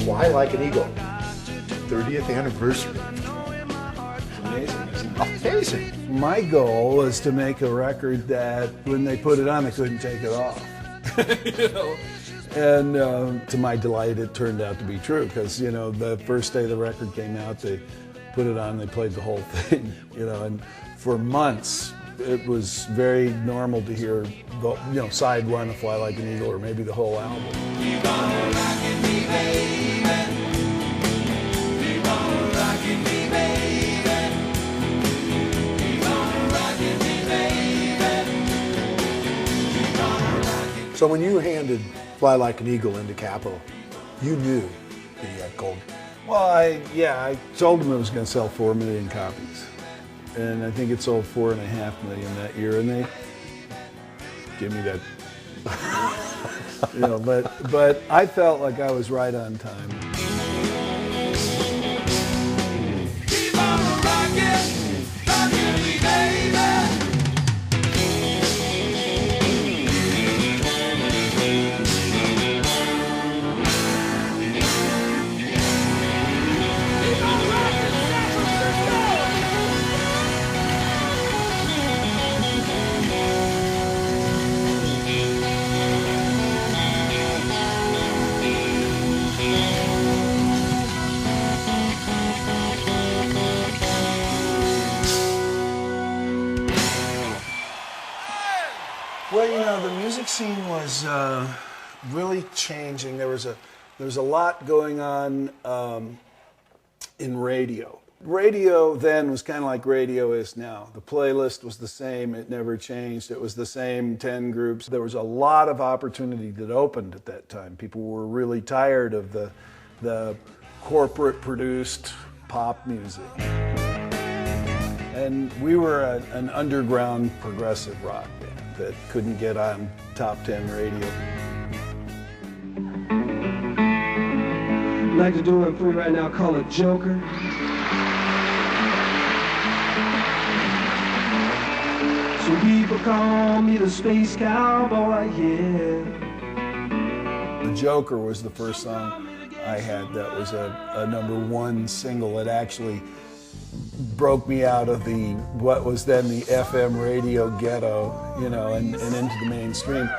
Fly Like an Eagle, 30th anniversary. Amazing, isn't it? Amazing. My goal was to make a record that when they put it on, they couldn't take it off. You know? And to my delight, it turned out to be true because, you know, the first day the record came out, they put it on, they played the whole thing, you know, and for months it was very normal to hear the, you know, side one of Fly Like an Eagle or maybe the whole album. Keep on rocking me, baby. Keep on rocking me, baby. Keep on rocking me, baby. Keep on rocking me. So when you handed Fly Like an Eagle into Capitol, you knew that he had gold. Well, I told them it was going to sell 4 million copies. And I think it sold 4.5 million that year, and they gave me that, you know, but I felt like I was right on time. Keep on rocking, rocking me, baby. Well, you know, the music scene was really changing. There was a lot going on in radio. Radio then was kind of like radio is now. The playlist was the same. It never changed. It was the same 10 groups. There was a lot of opportunity that opened at that time. People were really tired of the corporate-produced pop music. And we were an underground progressive rock band that couldn't get on top 10 radio. I'd like to do one for you right now, call it Joker. So people call me the space cowboy, yeah. The Joker was the first song I had that was a #1 single. It actually broke me out of what was then the FM radio ghetto, you know, and into the mainstream.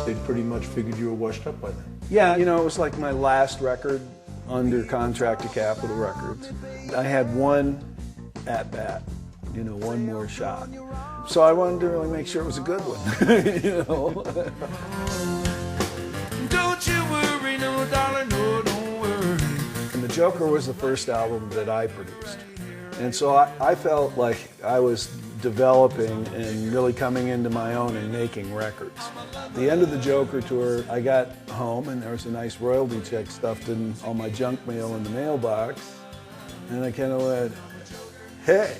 They pretty much figured you were washed up by then. Yeah, you know, it was like my last record under contract to Capitol Records. I had one at-bat, you know, one more shot. So I wanted to really make sure it was a good one, you know. Don't you worry, no darling, no, don't worry. And The Joker was the first album that I produced. And so I felt like I was developing and really coming into my own and making records. At the end of the Joker tour, I got home and there was a nice royalty check stuffed in all my junk mail in the mailbox. And I kind of went, hey,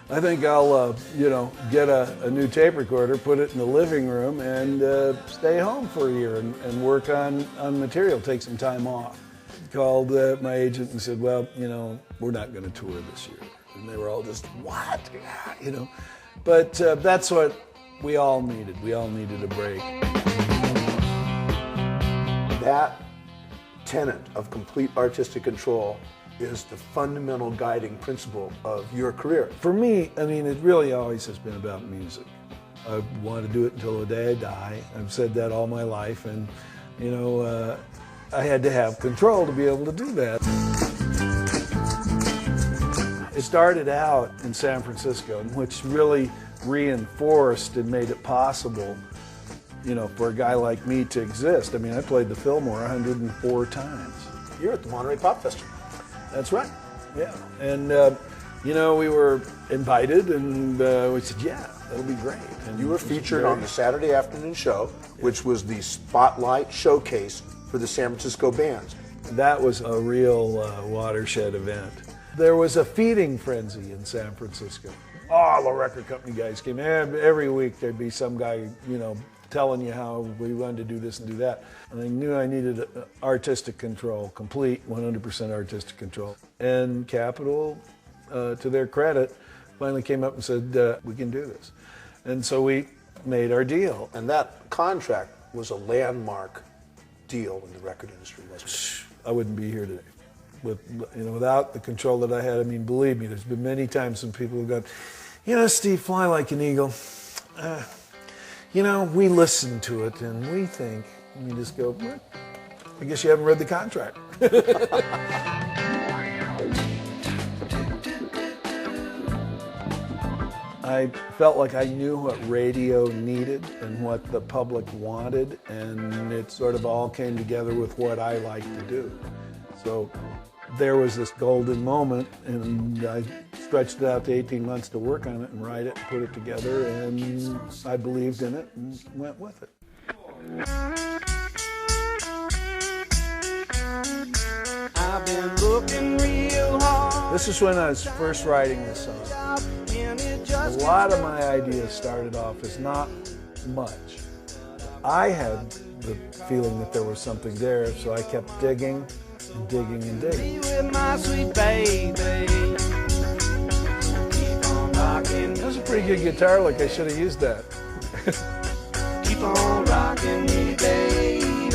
I think I'll, you know, get a new tape recorder, put it in the living room, and stay home for a year and work on material, take some time off. Called my agent and said, well, you know, we're not going to tour this year. And they were all just, what? Yeah, you know. But that's what we all needed. We all needed a break. That tenet of complete artistic control is the fundamental guiding principle of your career. For me, I mean, it really always has been about music. I want to do it until the day I die. I've said that all my life, and, you know, I had to have control to be able to do that. It started out in San Francisco, which really reinforced and made it possible, you know, for a guy like me to exist. I mean, I played the Fillmore 104 times. You're at the Monterey Pop Festival. That's right, yeah. And we were invited, and we said, yeah, that'll be great. And You were featured on the Saturday afternoon show, which was the spotlight showcase for the San Francisco bands. That was a real watershed event. There was a feeding frenzy in San Francisco. All the record company guys came. Every week there'd be some guy, telling you how we wanted to do this and do that. And I knew I needed artistic control, complete 100% artistic control. And Capitol, to their credit, finally came up and said, we can do this. And so we made our deal. And that contract was a landmark deal in the record industry, wasn't it? I wouldn't be here today without the control that I had. I mean, believe me, there's been many times when people have gone, Steve, fly like an eagle. We listen to it and we think, and you just go, well, I guess you haven't read the contract. I felt like I knew what radio needed and what the public wanted, and it sort of all came together with what I like to do. So there was this golden moment, and I stretched it out to 18 months to work on it and write it and put it together, and I believed in it and went with it. I've been looking real hard. This is when I was first writing this song. A lot of my ideas started off as not much. I had the feeling that there was something there, so I kept digging and digging and digging. With my sweet baby. Keep on rocking. That was a pretty good guitar lick. I should have used that. Keep on rocking me, baby.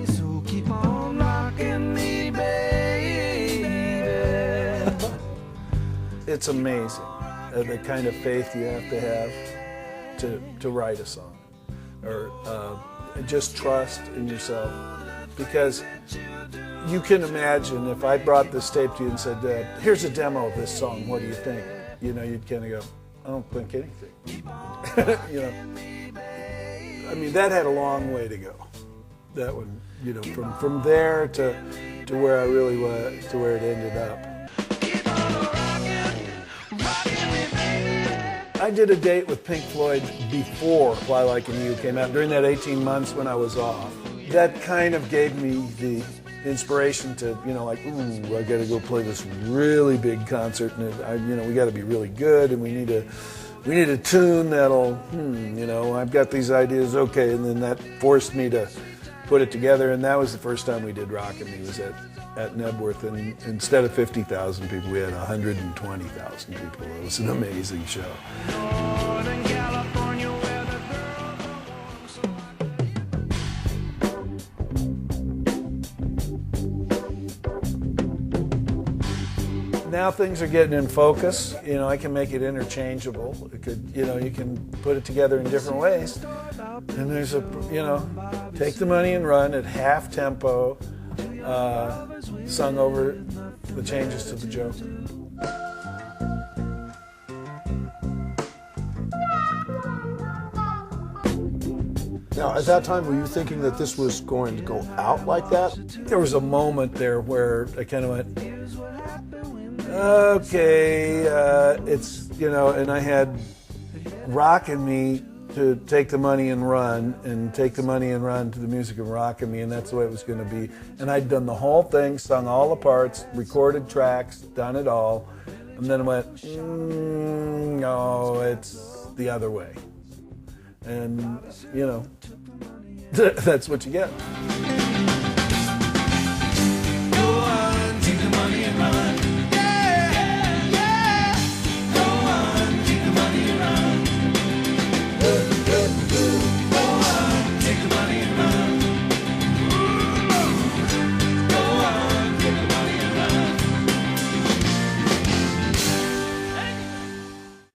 So keep on rocking me, baby. It's amazing the kind of faith you have to write a song, or just trust in yourself, because you can imagine if I brought this tape to you and said, here's a demo of this song, what do you think? You'd kind of go, I don't think anything. I mean, that had a long way to go. That one, from there to where I really was, to where it ended up. I did a date with Pink Floyd before Fly Like an Eagle came out, during that 18 months when I was off. That kind of gave me the inspiration to, I got to go play this really big concert, and we got to be really good, and we need a tune that'll, I've got these ideas, okay, and then that forced me to put it together, and that was the first time we did Rockin' Me, was at Nebworth, and instead of 50,000 people, we had 120,000 people. It was an amazing show. Northern California, where the girls Now things are getting in focus. I can make it interchangeable. It could, you can put it together in different ways. And there's take the money and run at half tempo, sung over the changes to the joke. Now, at that time, were you thinking that this was going to go out like that? There was a moment there where I kind of went, okay, it's, and I had Rockin' Me to take the money and run, and take the money and run to the music of Rockin' Me, and that's the way it was going to be. And I'd done the whole thing, sung all the parts, recorded tracks, done it all, and then I went, no, it's the other way. And, that's what you get.